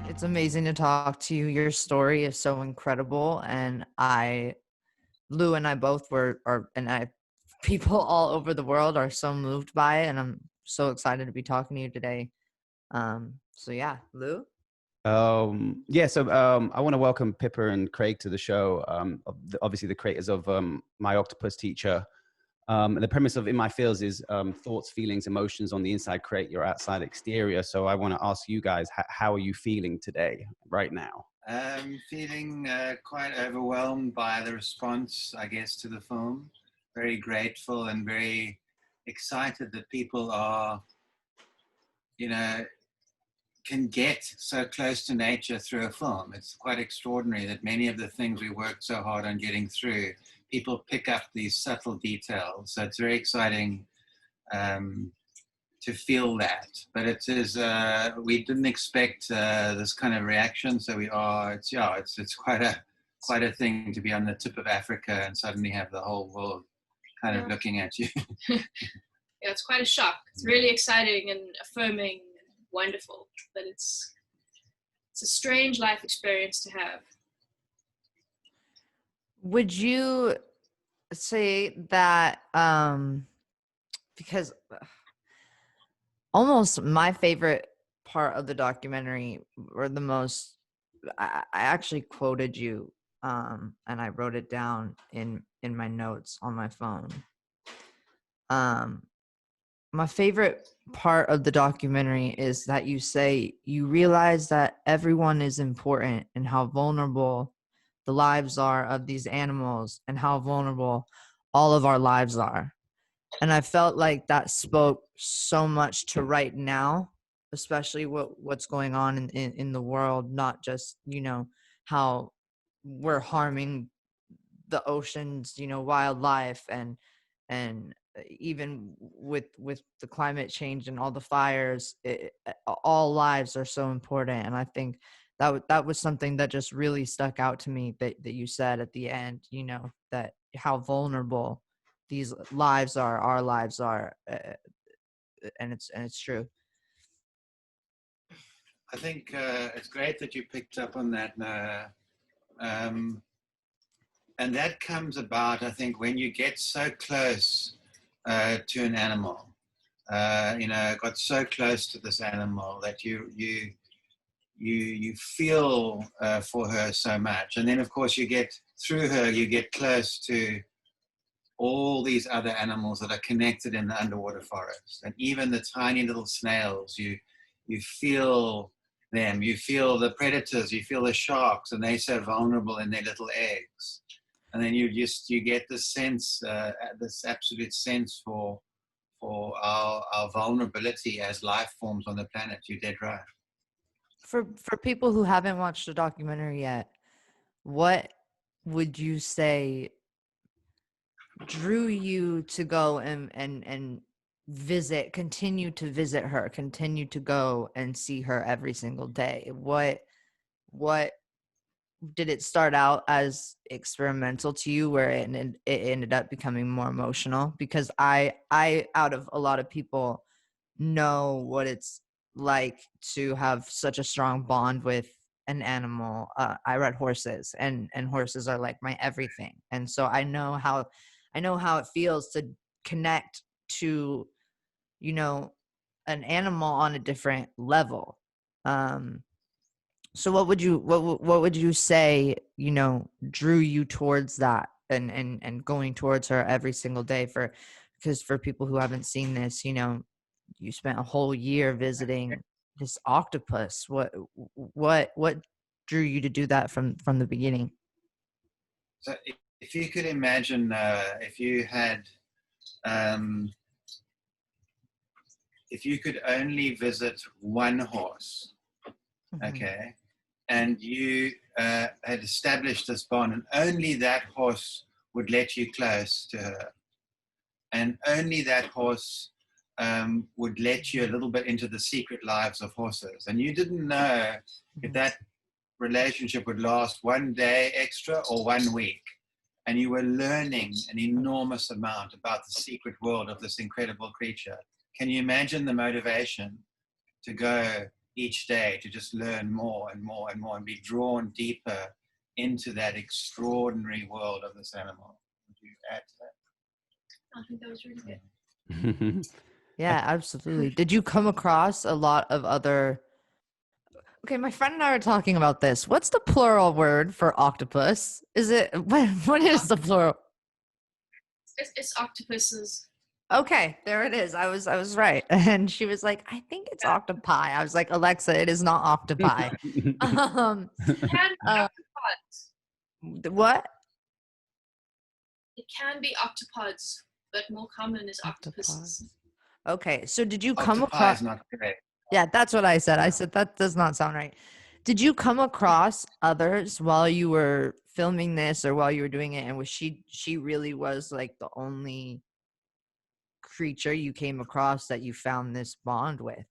It's amazing to talk to you. Your story is so incredible, and Lou and I both people all over the world are so moved by it, and I'm so excited to be talking to you today. So yeah, Lou. I want to welcome Pippa and Craig to the show. Obviously the creators of My Octopus Teacher. And the premise of In My Feels is thoughts, feelings, emotions on the inside create your outside exterior. So I want to ask you guys, how are you feeling today, right now? I'm feeling quite overwhelmed by the response, I guess, to the film. Very grateful and very excited that people are, can get so close to nature through a film. It's quite extraordinary that many of the things we worked so hard on getting through, people pick up these subtle details. So it's very exciting to feel that. But it is, we didn't expect this kind of reaction. So it's quite a thing to be on the tip of Africa and suddenly have the whole world kind of looking at you. Yeah, it's quite a shock. It's really exciting and affirming. Wonderful, but it's a strange life experience to have. Would you say that because almost my favorite part of the documentary, or the most, I actually quoted you and I wrote it down in my notes on my phone. My favorite part of the documentary is that you say you realize that everyone is important and how vulnerable the lives are of these animals and how vulnerable all of our lives are. And I felt like that spoke so much to right now, especially what's going on in the world, not just, how we're harming the oceans, wildlife, and even with the climate change and all the fires, all lives are so important. And I think that was something that just really stuck out to me, that you said at the end, that how vulnerable these lives are, our lives are, and it's true. I think it's great that you picked up on that, and that comes about, I think, when you get so close to an animal, got so close to this animal that you feel for her so much. And then, of course, you get close to all these other animals that are connected in the underwater forest. And even the tiny little snails, you feel them, you feel the predators, you feel the sharks, and they're so vulnerable in their little eggs. And then you get this sense, this absolute sense for our vulnerability as life forms on the planet. You're dead right. For people who haven't watched the documentary yet, what would you say drew you to go and continue to visit her, continue to go and see her every single day? What did it start out as experimental to you, where it ended up becoming more emotional? Because I out of a lot of people, know what it's like to have such a strong bond with an animal. I read horses, and horses are like my everything, and so I know how it feels to connect to, an animal on a different level. So what would you say, drew you towards that, and going towards her every single day? Because for people who haven't seen this, you spent a whole year visiting this octopus. What drew you to do that from the beginning? So if you could imagine, if you could only visit one horse, okay, and you had established this bond, and only that horse would let you close to her, and only that horse would let you a little bit into the secret lives of horses, and you didn't know if that relationship would last one day extra or 1 week, and you were learning an enormous amount about the secret world of this incredible creature. can you imagine the motivation to go each day to just learn more and more and more and be drawn deeper into that extraordinary world of this animal? Would you add to that? I think that was really good. Yeah, absolutely. Did you come across a lot of other? Okay, my friend and I were talking about this. What's the plural word for octopus? Is it what is the plural? It's octopuses. Okay, there it is. I was right. And she was like, I think it's octopi. I was like, Alexa, it is not octopi. Can be octopods. What? It can be octopods, but more common is octopuses. Okay, so did you come Octopi across? is not correct. Yeah, that's what I said. I said that does not sound right. Did you come across others while you were filming this or while you were doing it? And was she really was like the only creature you came across that you found this bond with?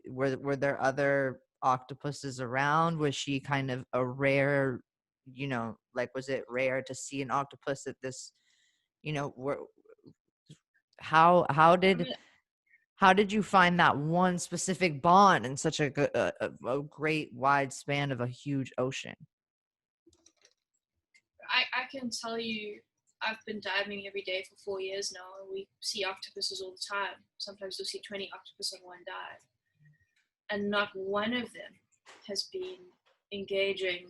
Were there other octopuses around? Was she kind of a rare, like was it rare to see an octopus at this, how did you find that one specific bond in such a great wide span of a huge ocean? I can tell you, I've been diving every day for 4 years now, and we see octopuses all the time. Sometimes you'll see 20 octopus on one dive, and not one of them has been engaging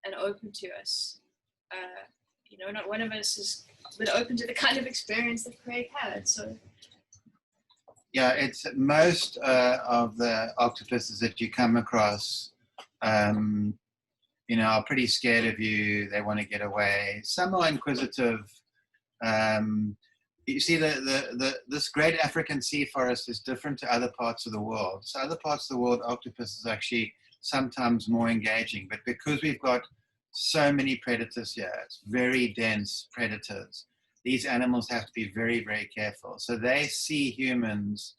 and open to us. Not one of us has been open to the kind of experience that Craig had. So. Yeah, it's most of the octopuses that you come across, are pretty scared of you. They want to get away. Some are inquisitive. You see, this great African sea forest is different to other parts of the world. So other parts of the world, octopus is actually sometimes more engaging. But because we've got so many predators here, it's very dense predators, these animals have to be very, very careful. So they see humans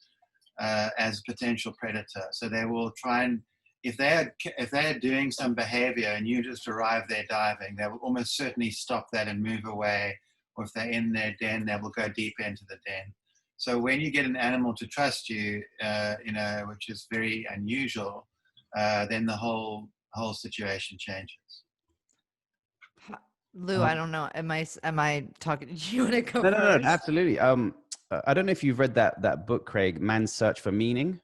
as a potential predator. So they will try and, if they're doing some behavior and you just arrive there diving, they will almost certainly stop that and move away. Or if they're in their den, they will go deeper into the den. So when you get an animal to trust you, which is very unusual, then the whole situation changes. Lou, I don't know. Am I talking? Do you want to go No, first? absolutely. I don't know if you've read that book, Craig, Man's Search for Meaning.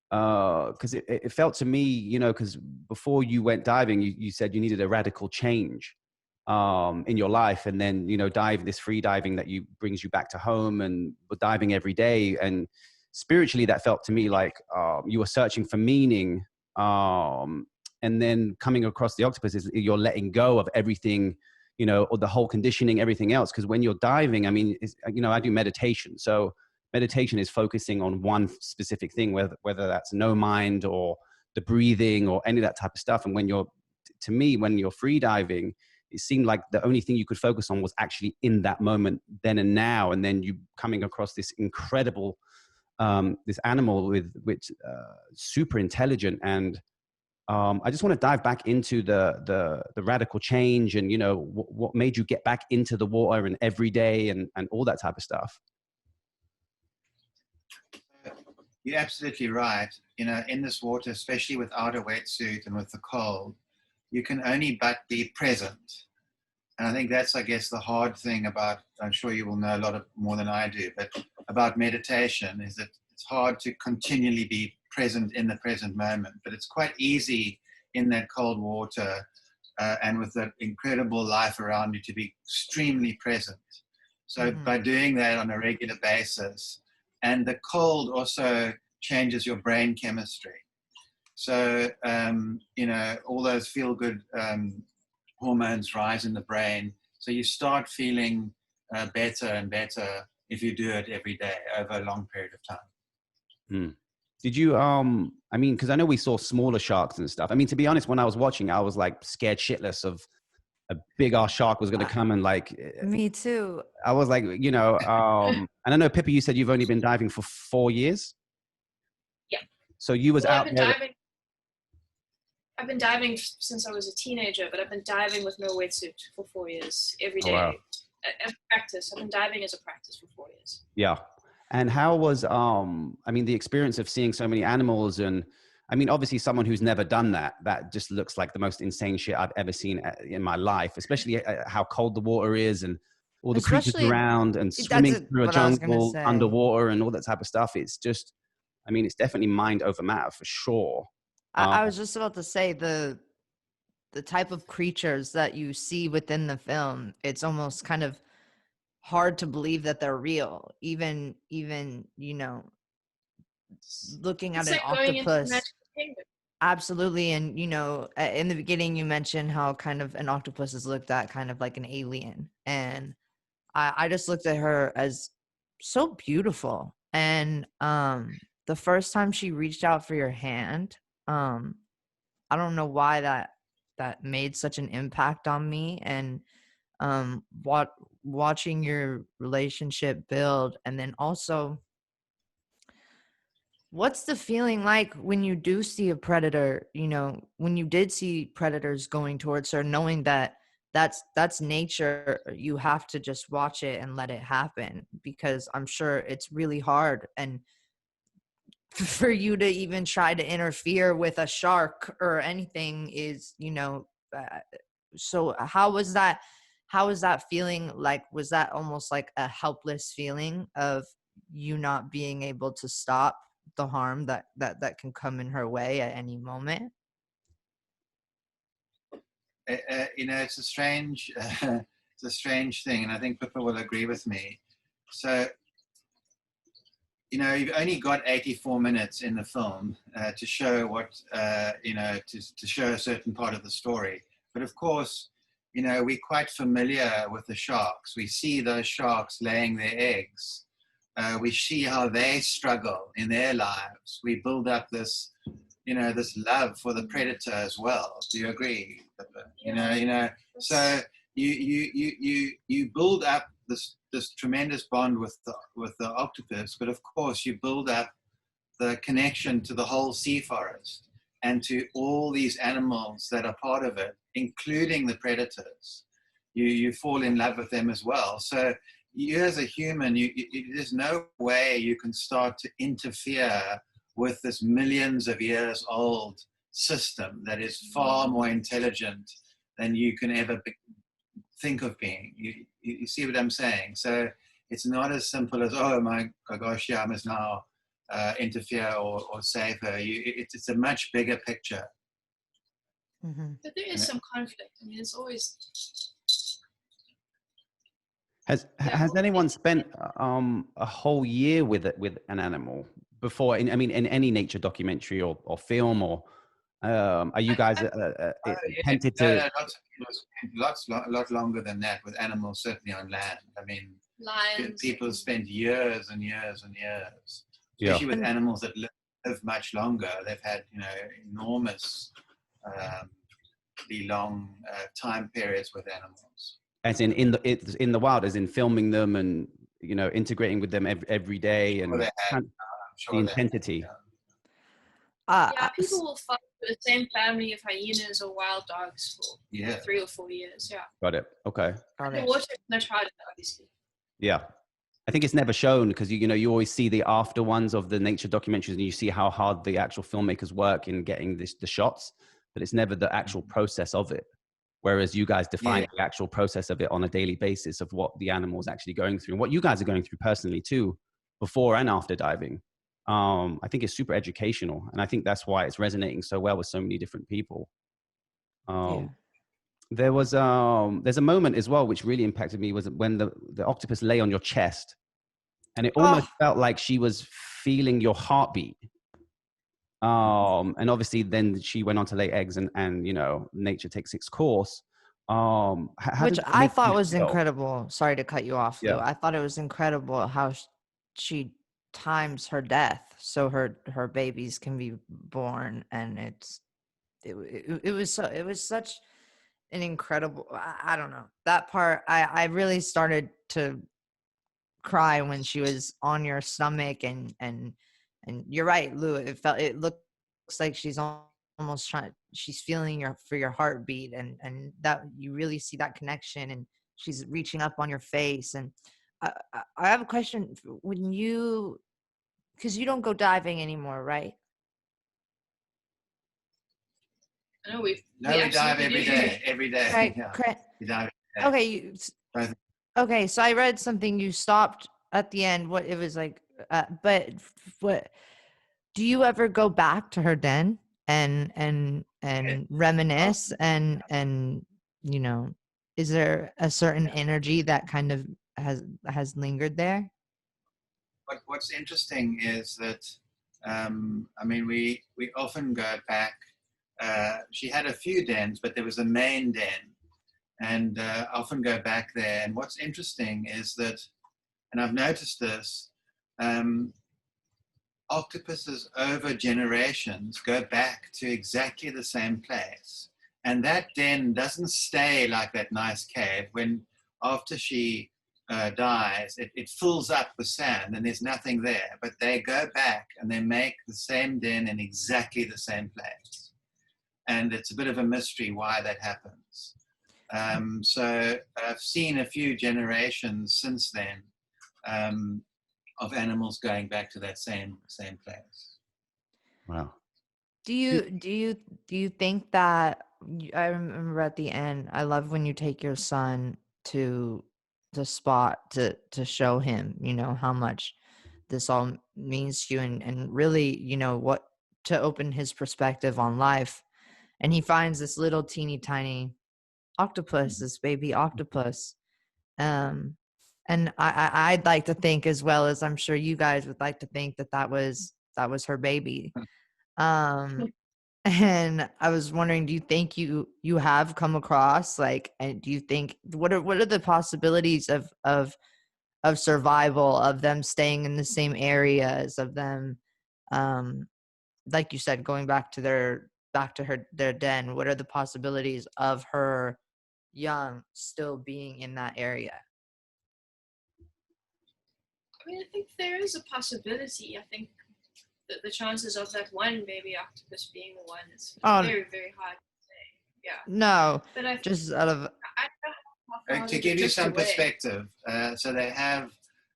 Because it felt to me, because before you went diving, you said you needed a radical change in your life, and then this free diving that brings you back to home, and diving every day, and spiritually that felt to me like you were searching for meaning, and then coming across the octopus is you're letting go of everything, or the whole conditioning, everything else. Because when you're diving, I mean, I do meditation, so meditation is focusing on one specific thing, whether that's no mind or the breathing or any of that type of stuff. And when you're free diving, it seemed like the only thing you could focus on was actually in that moment, then and now. And then you coming across this incredible, this animal which super intelligent. And I just want to dive back into the radical change and, what made you get back into the water and every day and all that type of stuff. You're absolutely right. In this water, especially without a wetsuit and with the cold, you can only but be present. And I think that's, I guess, the hard thing about, I'm sure you will know a lot more than I do, but about meditation is that it's hard to continually be present in the present moment. But it's quite easy in that cold water and with that incredible life around you to be extremely present. So by doing that on a regular basis, and the cold also changes your brain chemistry. So, all those feel-good hormones rise in the brain. So you start feeling better and better if you do it every day over a long period of time. Did you, because I know we saw smaller sharks and stuff. I mean, to be honest, when I was watching, I was like scared shitless of a big ass shark was going to come and like. Me too. I was like, and I know, Pippa, you said you've only been diving for 4 years. Yeah. So you was out there. I've been diving since I was a teenager, but I've been diving with no wetsuit for 4 years, every day. Oh, wow. As a practice. I've been diving as a practice for 4 years. Yeah. And how was, I mean, the experience of seeing so many animals, and I mean, obviously someone who's never done that, that just looks like the most insane shit I've ever seen in my life, especially how cold the water is and all the creatures Especially, around and that's swimming through a what I was gonna jungle say. underwater and all that type of stuff. It's just, I mean, it's definitely mind over matter for sure. I was just about to say the type of creatures that you see within the film, it's almost kind of hard to believe that they're real. Even looking at It's an like going into the octopus. magical kingdom. Absolutely. And in the beginning you mentioned how kind of an octopus is looked at kind of like an alien. And I just looked at her as so beautiful. And the first time she reached out for your hand, I don't know why that made such an impact on me. And watching your relationship build, and then also, what's the feeling like when you do see a predator, when you did see predators going towards her, knowing that that's nature, you have to just watch it and let it happen, because I'm sure it's really hard, and for you to even try to interfere with a shark or anything is, so how was that feeling like? Was that almost like a helpless feeling of you not being able to stop the harm that can come in her way at any moment? It's a strange, it's a strange thing, and I think Pippa will agree with me. So, you've only got 84 minutes in the film to show what, to show a certain part of the story. But of course, we're quite familiar with the sharks. We see those sharks laying their eggs. We see how they struggle in their lives. We build up this, this love for the predator as well. Do you agree, Pippa? Yeah. So you build up this tremendous bond with the octopus, but of course you build up the connection to the whole sea forest and to all these animals that are part of it, including the predators. You fall in love with them as well. So you as a human, there's no way you can start to interfere with this millions of years old system that is far more intelligent than you can ever think of being. You see what I'm saying? So it's not as simple as, oh my gosh, yeah, I must now interfere or save her. It's a much bigger picture. Mm-hmm. But there is some conflict. I mean, it's always. Has anyone spent a whole year with an animal before? I mean, in any nature documentary or film, or are you guys tempted to? A lot longer than that with animals, certainly on land. I mean, Lions. people spend years and years and years, especially with animals that live much longer. They've had, enormous, long time periods with animals. As in the wild, as in filming them and integrating with them every day, and the intensity. Yeah, people will fight for the same family of hyenas or wild dogs for 3 or 4 years. Yeah. Got it. Okay. The water is much harder, obviously. Yeah. I think it's never shown because you always see the after ones of the nature documentaries and you see how hard the actual filmmakers work in getting the shots, but it's never the actual process of it. Whereas you guys define the actual process of it on a daily basis of what the animal is actually going through and what you guys are going through personally too, before and after diving. I think it's super educational, and I think that's why it's resonating so well with so many different people. There was there's a moment as well which really impacted me, was when the octopus lay on your chest, and it almost felt like she was feeling your heartbeat. And obviously then she went on to lay eggs, and nature takes its course. Which I thought was incredible. Sorry to cut you off, Lou. Yeah. I thought it was incredible how she times her death so her babies can be born, and it was such an incredible. I don't know, that part. I really started to cry when she was on your stomach, and you're right, Lou. It looks like she's almost she's feeling your heartbeat, and that you really see that connection, and she's reaching up on your face. And I have a question. When you, because you don't go diving anymore, right? I know we dive absolutely do. every day. Right. Yeah, we dive Okay. Both. Okay. So I read something. You stopped at the end. What it was like, but what do you ever go back to her den and reminisce and you know, is there a certain energy that kind of has lingered there? What's interesting is that, I mean, we often go back. She had a few dens, but there was a main den, and often go back there. And what's interesting is that, and I've noticed this, octopuses over generations go back to exactly the same place. And that den doesn't stay like that nice cave. When after she dies, it fills up with sand and there's nothing there. But they go back and they make the same den in exactly the same place. And it's a bit of a mystery why that happens. So I've seen a few generations since then of animals going back to that same place. Wow. Do you think that I remember at the end, I love when you take your son to the spot to show him, you know, how much this all means to you and really, you know, what to open his perspective on life. And he finds this little teeny tiny octopus, this baby octopus. And I'd like to think, as well as I'm sure you guys would like to think, that was her baby. And I was wondering, do you think you have come across, like, and do you think what are the possibilities of survival, of them staying in the same areas, of them, like you said, going back to their den? What are the possibilities of her young still being in that area? I mean, I think there is a possibility. I think that the chances of that one baby octopus being the one is very, very hard to say. Yeah. No, But I just out of I don't know how To far give they you drift some away. perspective, so they have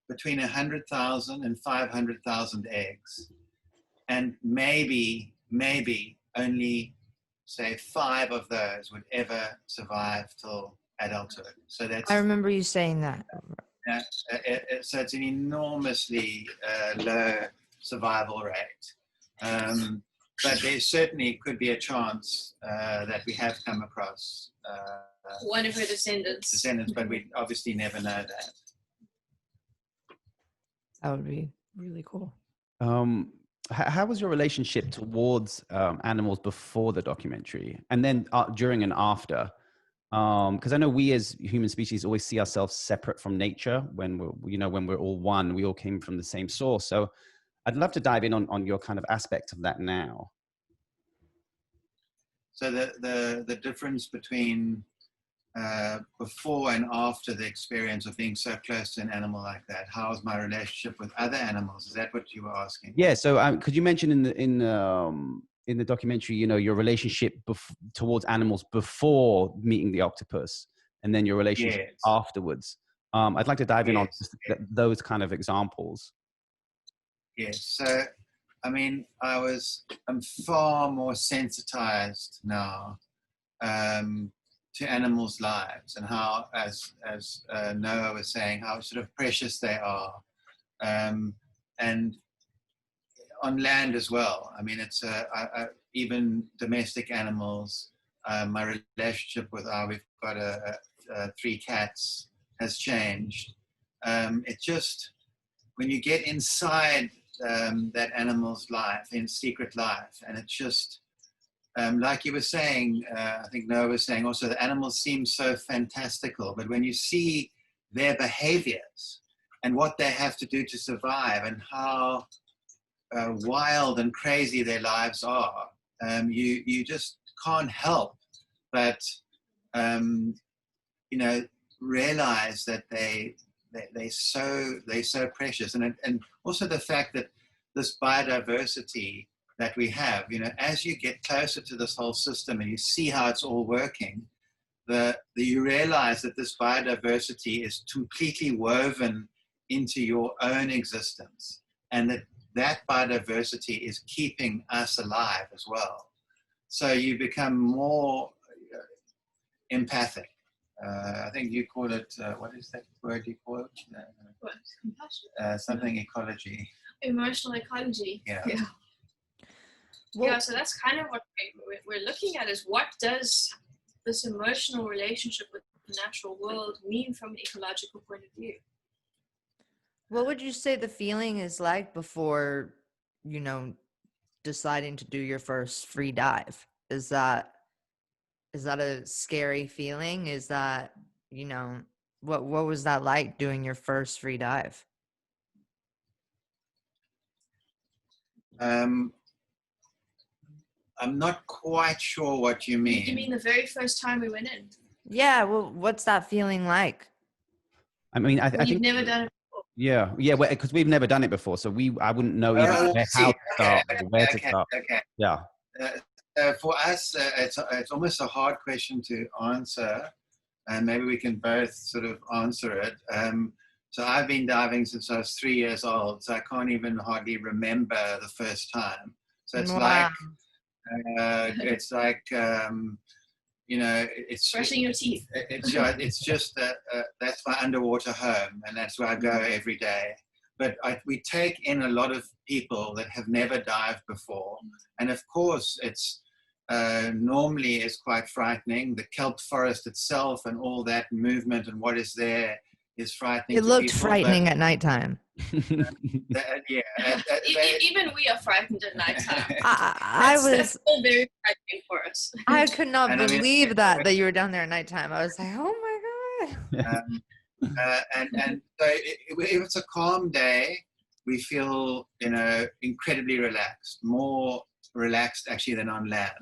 between 100,000 and 500,000 eggs. And maybe only, say, 5 of those would ever survive till adulthood. So that's I remember you saying that. so it's an enormously low survival rate. But there certainly could be a chance that we have come across One of her descendants. but we obviously never know that. That would be really cool. How was your relationship towards animals before the documentary, and then during and after? Because I know we as human species always see ourselves separate from nature. When we're all one, we all came from the same source. So I'd love to dive in on your kind of aspect of that now. So the difference between before and after the experience of being so close to an animal like that, how is my relationship with other animals? Is that what you were asking? Yeah. So could you mention in the documentary, you know, your relationship towards animals before meeting the octopus, and then your relationship afterwards? I'd like to dive in on those kind of examples. Yes. So, I mean, I'm far more sensitized now to animals' lives, and how, as Noah was saying, how sort of precious they are, and on land as well. I mean, it's even domestic animals. My relationship with we've got 3 cats has changed. It just, when you get inside that animal's life, in secret life, and it's just like you were saying, I think Noah was saying also, the animals seem so fantastical, but when you see their behaviors and what they have to do to survive, and how wild and crazy their lives are, you just can't help but realize that they're so precious, and also the fact that this biodiversity that we have, you know, as you get closer to this whole system and you see how it's all working, you realize that this biodiversity is completely woven into your own existence, and that biodiversity is keeping us alive as well. So you become more empathic. I think you call it, what is that word you call it? What? Compassion? Something ecology. Emotional ecology. Yeah. Well, Yeah, so that's kind of what we're looking at, is what does this emotional relationship with the natural world mean from an ecological point of view? what would you say the feeling is like before, deciding to do your first free dive? Is that a scary feeling? Is that, what was that like doing your first free dive? I'm not quite sure what you mean. You mean the very first time we went in? Yeah, well, what's that feeling like? I mean, I Well, you've think, never done it before. yeah, because we've never done it before, so I wouldn't know even how to start, or where to start. Okay. Yeah. For us, it's almost a hard question to answer, and maybe we can both sort of answer it. So I've been diving since I was 3 years old, so I can't even hardly remember the first time. So it's Wow. like it's Brushing your teeth. It's just that that's my underwater home, and that's where I go every day. But we take in a lot of people that have never dived before, and of course, it's normally is quite frightening. The kelp forest itself and all that movement and what is there is frightening. It looked frightening at nighttime. Even we are frightened at nighttime. That's still very frightening for us. I could not And I mean, believe that you were down there at nighttime. I was like, oh my god. And so if it's a calm day, we feel incredibly relaxed, more relaxed actually than on land.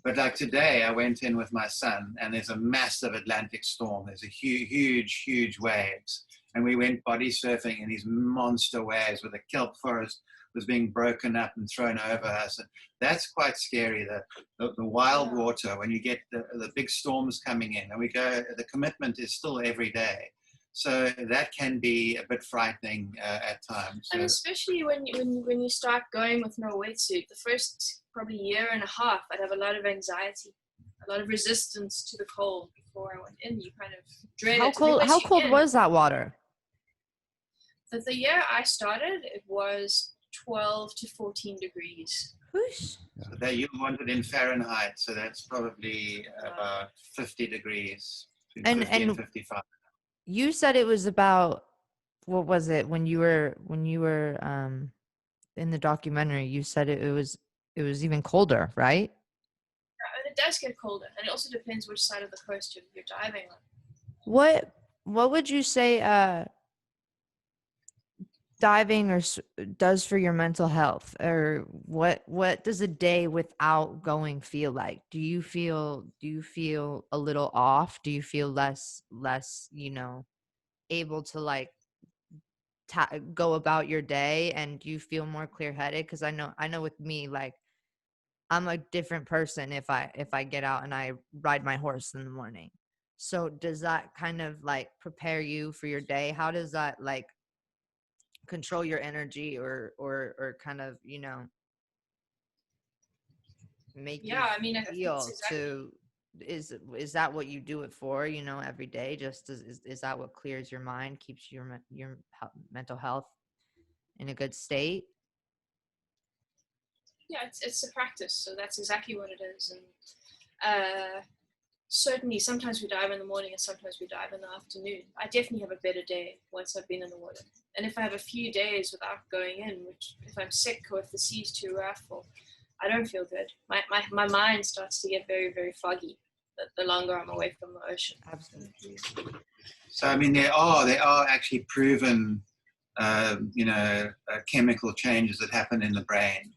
But like today, I went in with my son, and there's a massive Atlantic storm. There's a huge waves, and we went body surfing in these monster waves where the kelp forest was being broken up and thrown over us. And that's quite scary. The wild water, when you get the big storms coming in, and the commitment is still every day. So that can be a bit frightening at times. And especially when you start going with no wetsuit, the first probably year and a half, I'd have a lot of anxiety, a lot of resistance to the cold before I went in. You kind of dread it. How cold was that water? The year I started, it was 12 to 14 degrees. Whoosh. So that you wanted in Fahrenheit, so that's probably about 50 degrees, between 50 and 55. You said it was about, what was it when you were in the documentary? You said it was even colder, right? Yeah, and it does get colder, and it also depends which side of the coast you're diving on. What would you say diving does for your mental health, or what does a day without going feel like? Do you feel a little off? Do you feel less able to like go about your day, and do you feel more clear-headed? Because I know with me, like, I'm a different person if I get out and I ride my horse in the morning. So does that kind of like prepare you for your day? How does that like control your energy or kind of make you feel to is that what you do it for, every day? Just is that what clears your mind, keeps your mental health in a good state? Yeah, it's a practice, so that's exactly what it is. And certainly sometimes we dive in the morning and sometimes we dive in the afternoon. I definitely have a better day once I've been in the water. And if I have a few days without going in, which if I'm sick or if the sea's too rough, or I don't feel good. My mind starts to get very, very foggy the longer I'm away from the ocean. Absolutely. So I mean, there are actually proven chemical changes that happen in the brain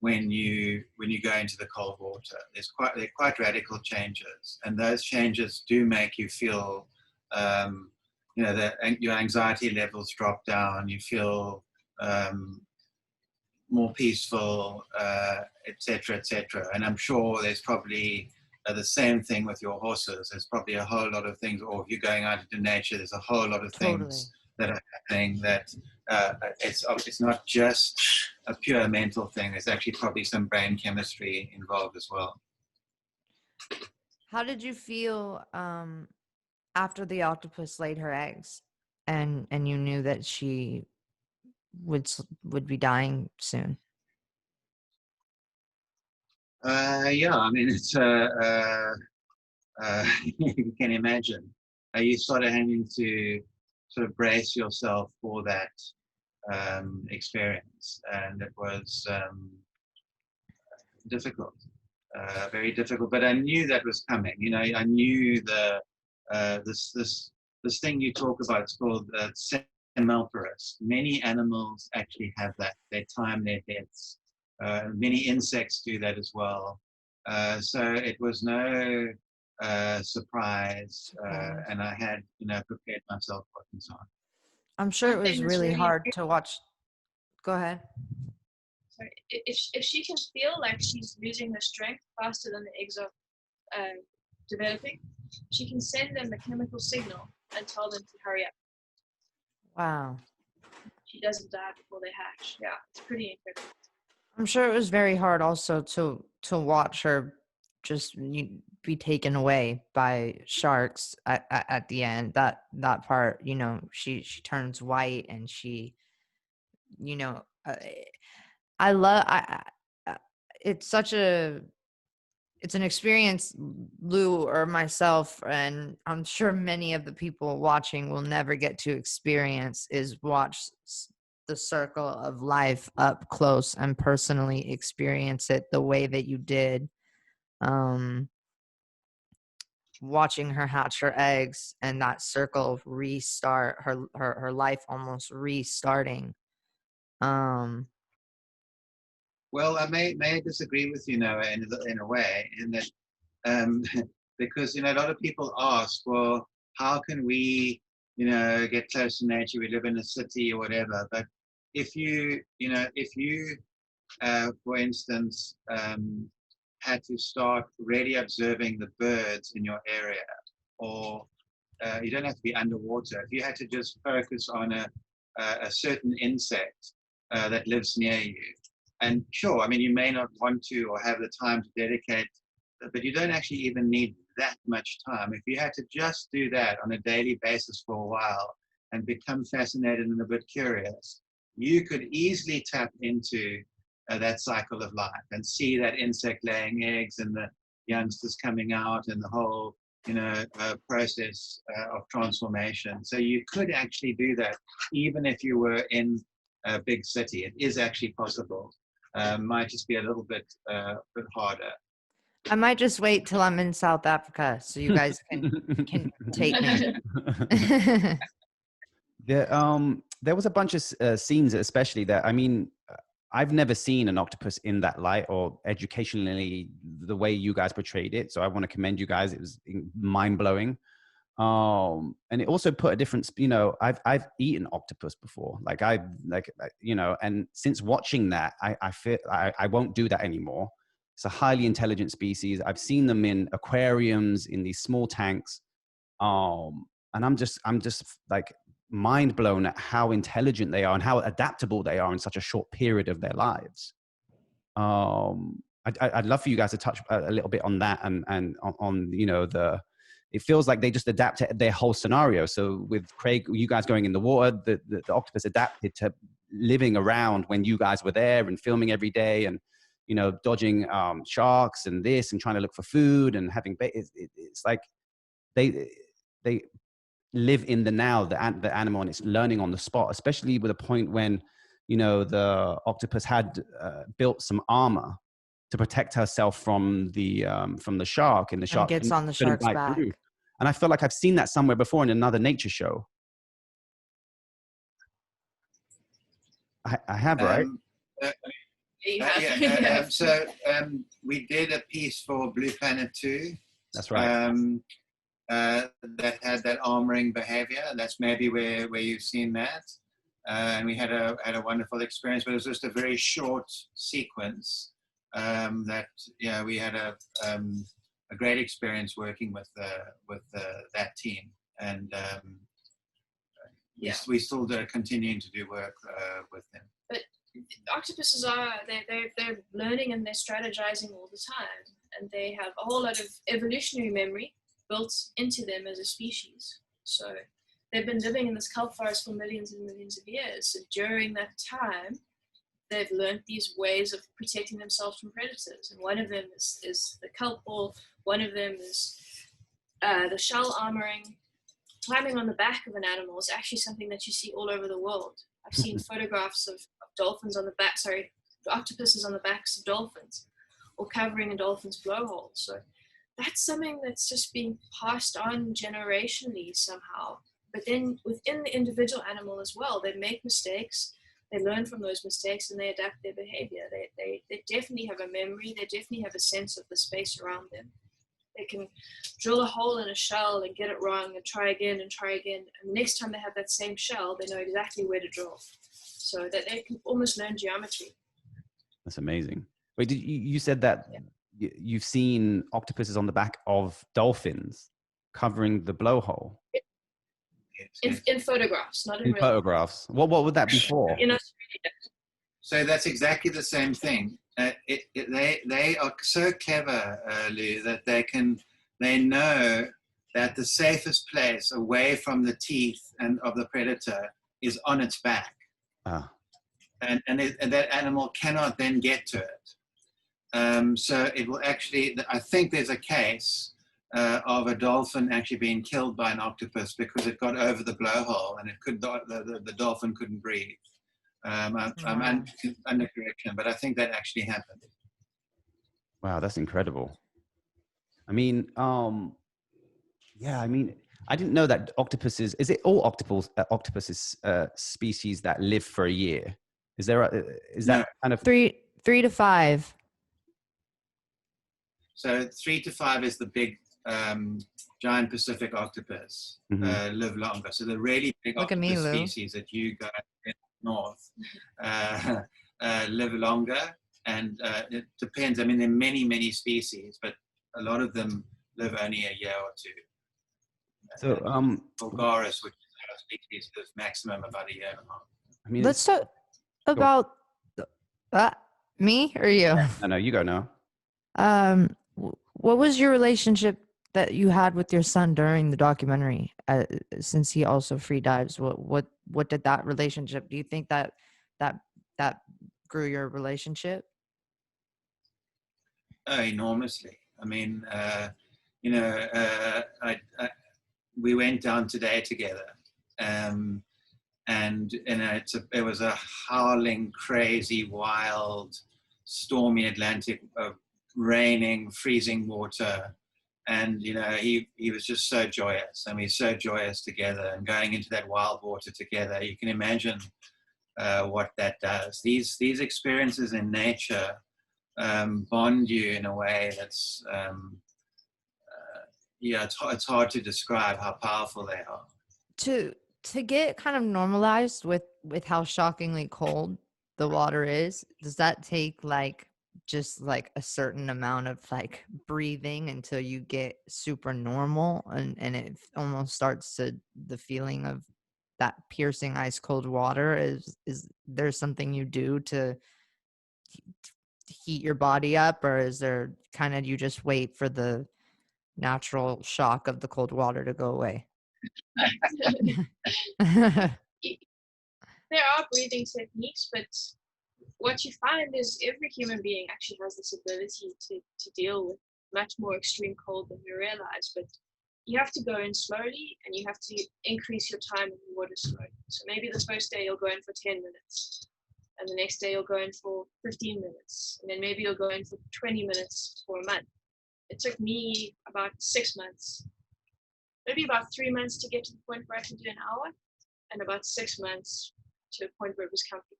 when you go into the cold water. They're quite radical changes, and those changes do make you feel that your anxiety levels drop down. You feel more peaceful, etc. And I'm sure there's probably the same thing with your horses. There's probably a whole lot of things, or if you're going out into nature, there's a whole lot of things that are happening, that it's not just a pure mental thing. There's actually probably some brain chemistry involved as well. How did you feel after the octopus laid her eggs and you knew that she would be dying soon? Yeah, I mean, it's you can imagine. You sort of having to sort of brace yourself for that experience, and it was difficult, very difficult. But I knew that was coming. You know, I knew this thing you talk about. It's called semmelperus. Many animals actually have that. They time their deaths. Many insects do that as well. So it was no surprise, and I had, you know, prepared myself for it and so on. I'm sure it One was thing that's really really hard to watch. Go ahead. Sorry, if she can feel like she's losing her strength faster than the eggs are developing, she can send them a chemical signal and tell them to hurry up. Wow. She doesn't die before they hatch. Yeah, it's pretty incredible. I'm sure it was very hard also to watch her just be taken away by sharks at the end. That part, you know, she turns white and she, you know, I love it's an experience Lou or myself, and I'm sure many of the people watching will never get to experience, is watch the circle of life up close and personally experience it the way that you did. Watching her hatch her eggs and that circle restart, her life almost restarting. Well, I may disagree with you, Noah, in a way, in that because, you know, a lot of people ask, well, how can we, you know, get close to nature? We live in a city or whatever. But if you for instance, had to start really observing the birds in your area, or you don't have to be underwater. If you had to just focus on a certain insect that lives near you, and sure, I mean, you may not want to or have the time to dedicate, but you don't actually even need that much time. If you had to just do that on a daily basis for a while and become fascinated and a bit curious, you could easily tap into that cycle of life and see that insect laying eggs and the youngsters coming out and the whole, you know, process of transformation. So you could actually do that even if you were in a big city. It is actually possible. Might just be a little bit harder. I might just wait till I'm in South Africa so you guys can take me. There was a bunch of scenes, especially that, I mean, I've never seen an octopus in that light or educationally the way you guys portrayed it. So I want to commend you guys. It was mind blowing. And it also put a difference, you know, I've eaten octopus before, you know, and since watching that, I feel I won't do that anymore. It's a highly intelligent species. I've seen them in aquariums, in these small tanks. And I'm just like mind blown at how intelligent they are and how adaptable they are in such a short period of their lives. I'd love for you guys to touch a little bit on that and on, you know, it feels like they just adapt to their whole scenario. So with Craig, you guys going in the water, the octopus adapted to living around when you guys were there and filming every day and, you know, dodging sharks and this and trying to look for food and having, it's like they live in the now, the animal, and it's learning on the spot, especially with a point when, you know, the octopus had built some armor to protect herself from the shark, and the shark gets on the shark's back. Through. And I feel like I've seen that somewhere before in another nature show. I have, right? So we did a piece for Blue Planet 2. That's right. That had that armoring behavior. That's maybe where you've seen that. And we had a wonderful experience, but it was just a very short sequence that, yeah, we had a great experience working with that team. And Yeah. We still are continuing to do work with them. But octopuses they're learning and they're strategizing all the time, and they have a whole lot of evolutionary memory built into them as a species. So they've been living in this kelp forest for millions and millions of years. So during that time, they've learned these ways of protecting themselves from predators. And one of them is the kelp ball. One of them is the shell armoring. Climbing on the back of an animal is actually something that you see all over the world. I've seen photographs of dolphins on the back, octopuses on the backs of dolphins, or covering a dolphin's blowhole. So that's something that's just being passed on generationally somehow. But then within the individual animal as well, they make mistakes, they learn from those mistakes, and they adapt their behavior. They definitely have a memory, they definitely have a sense of the space around them. They can drill a hole in a shell and get it wrong and try again and try again. And the next time they have that same shell, they know exactly where to drill. So that they can almost learn geometry. That's amazing. Wait, you said that you've seen octopuses on the back of dolphins covering the blowhole? In photographs, not in real photographs. What would that be for? In Australia. So that's exactly the same thing. They are so clever, Lou, that they know that the safest place away from the teeth and of the predator is on its back. Ah. And that animal cannot then get to it. So it will actually, I think there's a case of a dolphin actually being killed by an octopus because it got over the blowhole and the dolphin couldn't breathe. I'm under correction, but I think that actually happened. Wow, that's incredible. I mean, yeah, I mean, I didn't know that octopuses, is it all octopuses species that live for a year? Is that kind of 3 to 5? So 3 to 5 is the big giant Pacific octopus, live longer. So the really big octopus species that you guys in the north live longer, and it depends. I mean, there are many species, but a lot of them live only a year or two. So Vulgaris, which is our species, lives maximum about a year and a half. I mean, let's talk about me or you. No, you go now. What was your relationship that you had with your son during the documentary? Since he also free dives, what did that relationship? Do you think that grew your relationship? Oh, enormously. I mean, we went down today together, and it was a howling, crazy, wild, stormy Atlantic, raining, freezing water, and he was just so joyous. I mean, so joyous together, and going into that wild water together. You can imagine what that does. These experiences in nature bond you in a way that's it's hard to describe how powerful they are. To get kind of normalized with how shockingly cold the water is, does that take just a certain amount of breathing until you get super normal and it almost starts to the feeling of that piercing ice cold water? Is there something you do to heat your body up, or is there kind of you just wait for the natural shock of the cold water to go away? There are breathing techniques, but what you find is every human being actually has this ability to deal with much more extreme cold than we realize. But you have to go in slowly, and you have to increase your time in the water slowly. So maybe the first day you'll go in for 10 minutes, and the next day you'll go in for 15 minutes, and then maybe you'll go in for 20 minutes for a month. It took me about 6 months, maybe about 3 months to get to the point where I could do an hour, and about 6 months to a point where it was comfortable.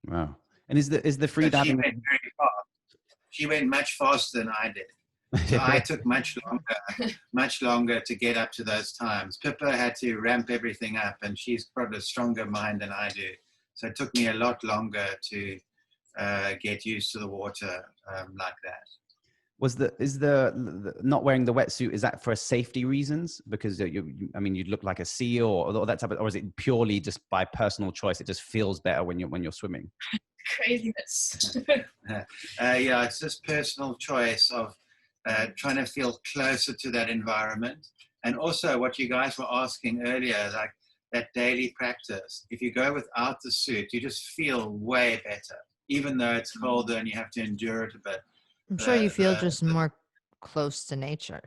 Wow. And is the free diving? She went very fast. She went much faster than I did. So I took much longer to get up to those times. Pippa had to ramp everything up, and she's probably a stronger mind than I do. So it took me a lot longer to get used to the water like that. the not wearing the wetsuit, is that for safety reasons? Because I mean, you'd look like a seal or that type of, or is it purely just by personal choice? It just feels better when you're swimming. Craziness. Yeah, it's just personal choice of trying to feel closer to that environment. And also what you guys were asking earlier, like that daily practice. If you go without the suit, you just feel way better, even though it's colder and you have to endure it a bit. I'm sure you feel just more close to nature.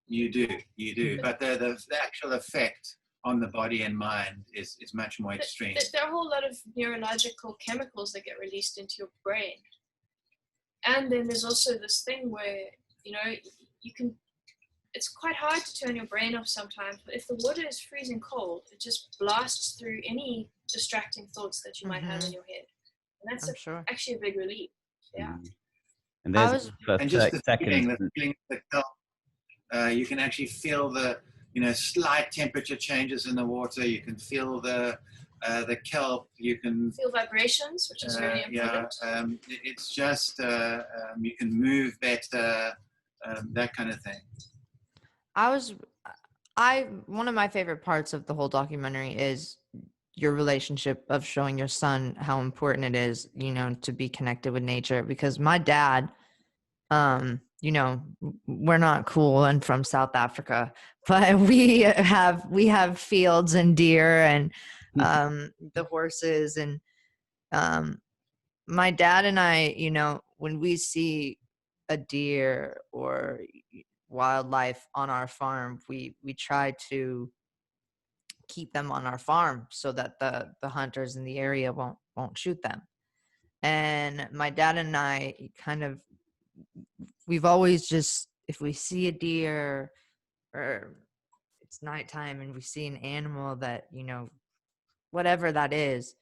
You do. But the actual effect on the body and mind is much more extreme. There are a whole lot of neurological chemicals that get released into your brain. And then there's also this thing where, you know, it's quite hard to turn your brain off sometimes, but if the water is freezing cold, it just blasts through any distracting thoughts that you might have in your head. And that's actually a big relief. Yeah. And there's and just the feeling of the kelp, you can actually feel the, you know, slight temperature changes in the water. You can feel the kelp. You can feel vibrations, which is really important. Yeah, it's just you can move better, that kind of thing. One of my favorite parts of the whole documentary is your relationship of showing your son how important it is, you know, to be connected with nature. Because my dad, you know, we're not cool and from South Africa, but we have fields and deer and the horses, and my dad and I, you know, when we see a deer or wildlife on our farm, we try to keep them on our farm so that the hunters in the area won't shoot them. And my dad and I we've always just, if we see a deer or it's nighttime and we see an animal that, you know, whatever that is,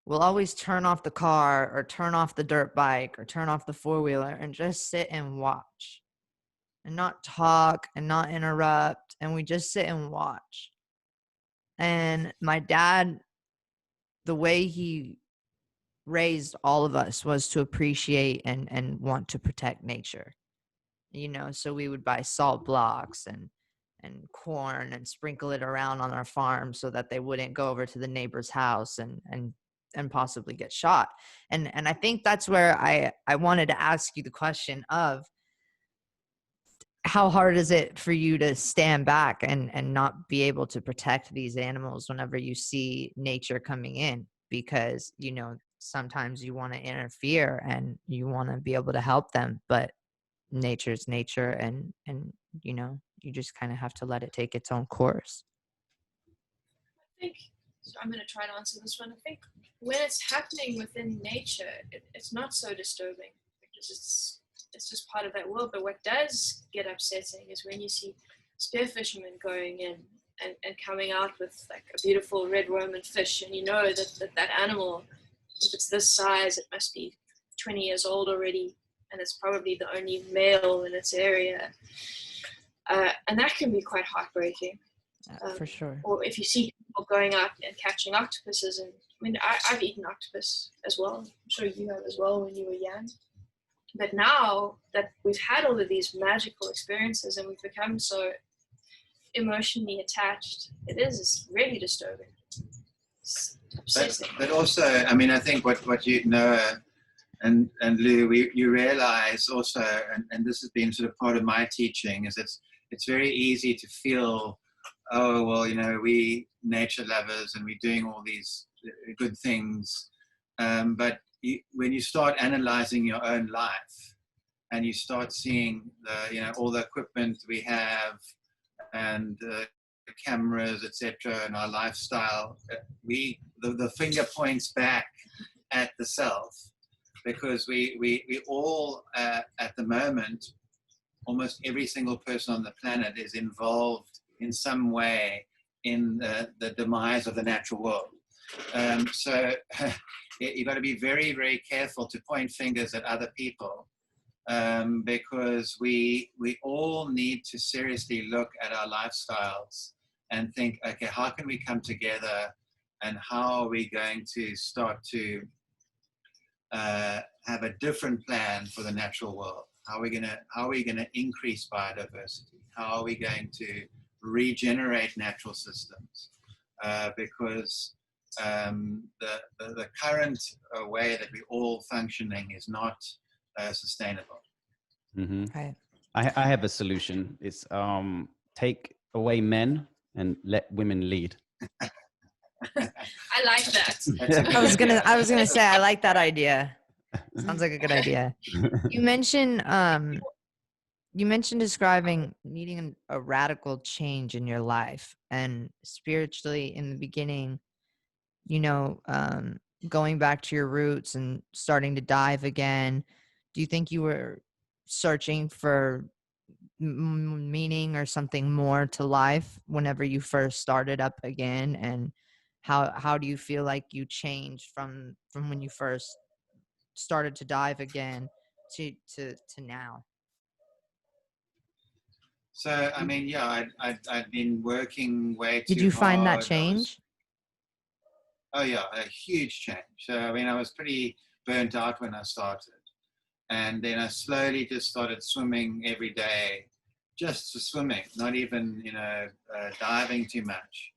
we'll always turn off the car or turn off the dirt bike or turn off the four-wheeler and just sit and watch and not talk and not interrupt. And we just sit and watch. And my dad, the way he raised all of us was to appreciate and want to protect nature. You know, so we would buy salt blocks and corn and sprinkle it around on our farm so that they wouldn't go over to the neighbor's house and possibly get shot. And I think that's where I wanted to ask you the question of how hard is it for you to stand back and not be able to protect these animals whenever you see nature coming in? Because, you know, sometimes you want to interfere and you want to be able to help them, but nature's nature, and you know, you just kind of have to let it take its own course. I think, so I'm going to try to answer this one. I think when it's happening within nature, it's not so disturbing because it's just part of that world. But what does get upsetting is when you see spear fishermen going in and coming out with like a beautiful red Roman fish, and you know that animal, if it's this size, it must be 20 years old already, and it's probably the only male in its area. And that can be quite heartbreaking. For sure. Or if you see people going out and catching octopuses, and I mean, I've eaten octopus as well. I'm sure you have as well when you were young. But now that we've had all of these magical experiences and we've become so emotionally attached, it's really disturbing. It's obsessing. But also, I mean, I think what you know, and Lou, you realize also, and this has been sort of part of my teaching, is it's very easy to feel, oh, well, you know, we nature lovers and we're doing all these good things. But when you start analyzing your own life and you start seeing you know, all the equipment we have and the cameras, etc., and our lifestyle, the finger points back at the self, because we all at the moment, almost every single person on the planet is involved in some way in the demise of the natural world. So you've got to be very, very careful to point fingers at other people, because we all need to seriously look at our lifestyles and think, okay, how can we come together, and how are we going to start to have a different plan for the natural world? How are we gonna increase biodiversity? How are we going to regenerate natural systems? Because the current way that we're all functioning is not sustainable. Mm-hmm. Right. I have a solution. It's take away men and let women lead. I like that. I was gonna say I like that idea. Sounds like a good idea. You mentioned describing needing a radical change in your life, and spiritually in the beginning, going back to your roots and starting to dive again. Do you think you were searching for meaning or something more to life whenever you first started up again? And how do you feel like you changed from when you first started to dive again to now? So I mean, yeah, I'd been working way too Did you find that hard. change? Oh yeah, a huge change. So I mean, I was pretty burnt out when I started, and then I slowly just started swimming every day, just for swimming, not even diving too much,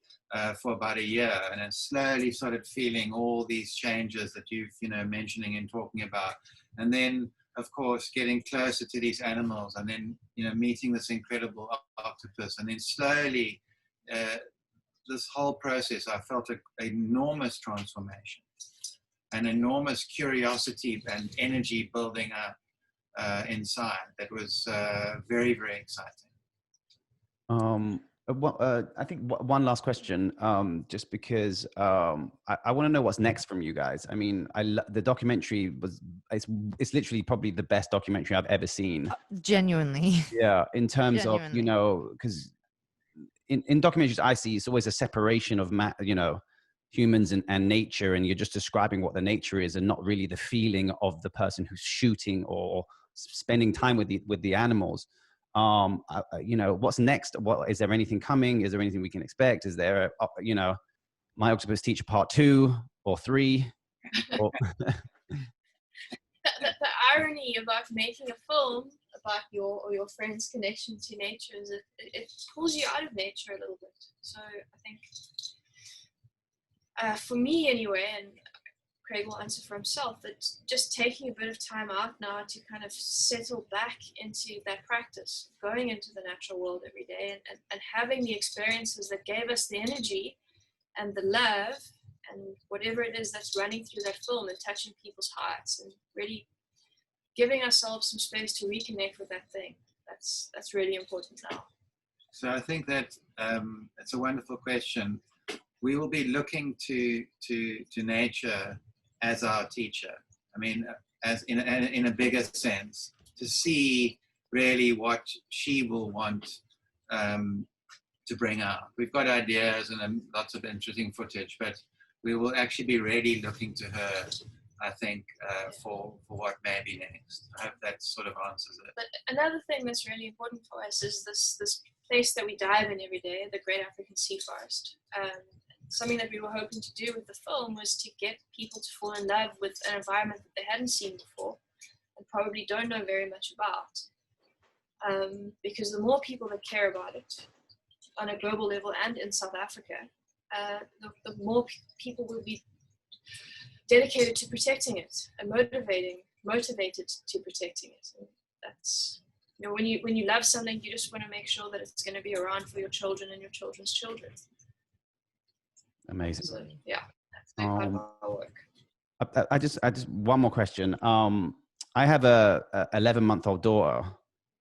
for about a year, and then slowly started feeling all these changes that you've mentioning and talking about, and then of course getting closer to these animals, and then meeting this incredible octopus, and then slowly. This whole process, I felt an enormous transformation, an enormous curiosity and energy building up inside that was very, very exciting. I think one last question, just because I want to know what's next from you guys. I mean, the documentary it's literally probably the best documentary I've ever seen. Genuinely. Yeah, in terms Genuinely. of, because in documentaries I see, it's always a separation of humans and nature, and you're just describing what the nature is and not really the feeling of the person who's shooting or spending time with the animals. What's next? What is there anything coming? Is there anything we can expect? Is there My Octopus Teacher Part 2 or 3? Or The irony about making a film about your friend's connection to nature is it pulls you out of nature a little bit. So I think for me anyway, and Craig will answer for himself, it's just taking a bit of time out now to kind of settle back into that practice, going into the natural world every day and having the experiences that gave us the energy and the love and whatever it is that's running through that film and touching people's hearts, and really giving ourselves some space to reconnect with that thing. That's really important now. So I think that it's a wonderful question. We will be looking to nature as our teacher. I mean, as in a bigger sense, to see really what she will want to bring out. We've got ideas and lots of interesting footage, but we will actually be really looking to her, I think, for what may be next. I hope that sort of answers it. But another thing that's really important for us is this place that we dive in every day, the Great African Sea Forest. Something that we were hoping to do with the film was to get people to fall in love with an environment that they hadn't seen before and probably don't know very much about. Because the more people that care about it on a global level and in South Africa, the more people will be dedicated to protecting it and motivated to protecting it. And that's, when you love something, you just want to make sure that it's going to be around for your children and your children's children. Amazing. So, yeah, that's a big part of our work. I just one more question. I have a 11-month-old daughter,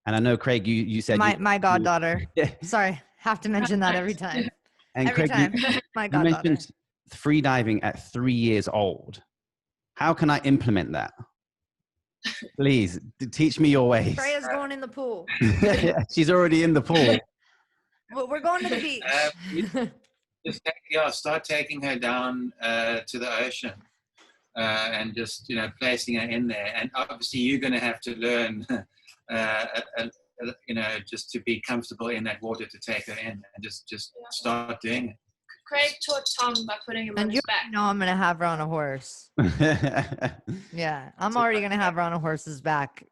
and I know, Craig, you said my goddaughter. Yeah. Sorry, have to mention that every time. And Every Craig, time. My you goddaughter. mentioned free diving at 3 years old. How can I implement that? Please teach me your ways. Freya's going in the pool. She's already in the pool. Well, we're going to the beach. Start taking her down to the ocean and just placing her in there. And obviously, you're going to have to learn, just to be comfortable in that water to take her in, and just start doing it. Craig taught Tom by putting him on his back. You know I'm going to have her on a horse. Yeah, I'm already going to have her on a horse's back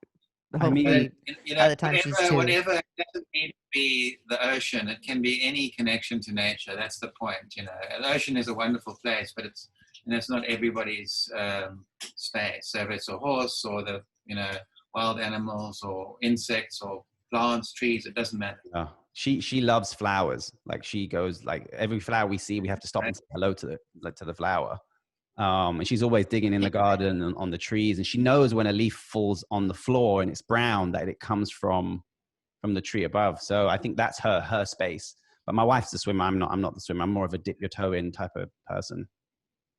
I mean, hopefully you know, other times she's too. whatever, it doesn't need to be the ocean. It can be any connection to nature. That's the point, you know. The ocean is a wonderful place, but it's, you know, it's not everybody's space. So if it's a horse or the, you know, wild animals or insects or plants, trees, it doesn't matter. Oh, she loves flowers. Like she goes, like every flower we see, we have to stop and say hello to the flower. And she's always digging in the garden and on the trees, and she knows when a leaf falls on the floor and it's brown that it comes from the tree above. So I think that's her space. But my wife's the swimmer. I'm not the swimmer. I'm more of a dip your toe in type of person.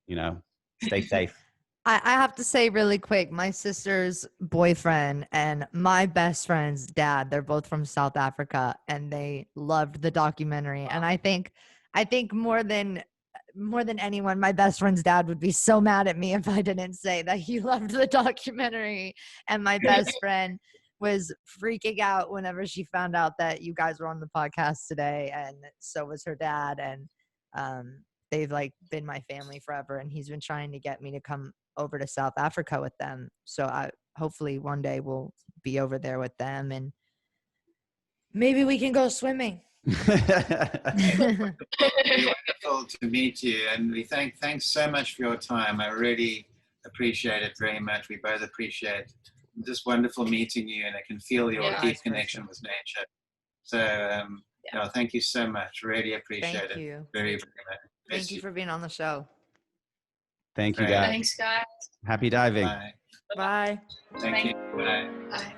You know, stay safe. I have to say really quick, my sister's boyfriend and my best friend's dad, they're both from South Africa, and they loved the documentary. And I think more than anyone, my best friend's dad would be so mad at me if I didn't say that he loved the documentary. And my best friend was freaking out whenever she found out that you guys were on the podcast today, and so was her dad. And they've like been my family forever, and he's been trying to get me to come over to South Africa with them. So I hopefully one day we'll be over there with them, and maybe we can go swimming. Wonderful to meet you, and we thanks so much for your time. I really appreciate it very much. We both appreciate just wonderful meeting you, and I can feel your deep connection with nature. So no, thank you so much. Really appreciate Thank it. you. Very, very much. Thank you for being on the show. Thank you, guys. Thanks, guys. Happy diving. Bye. Bye. Thank you. Bye. Bye.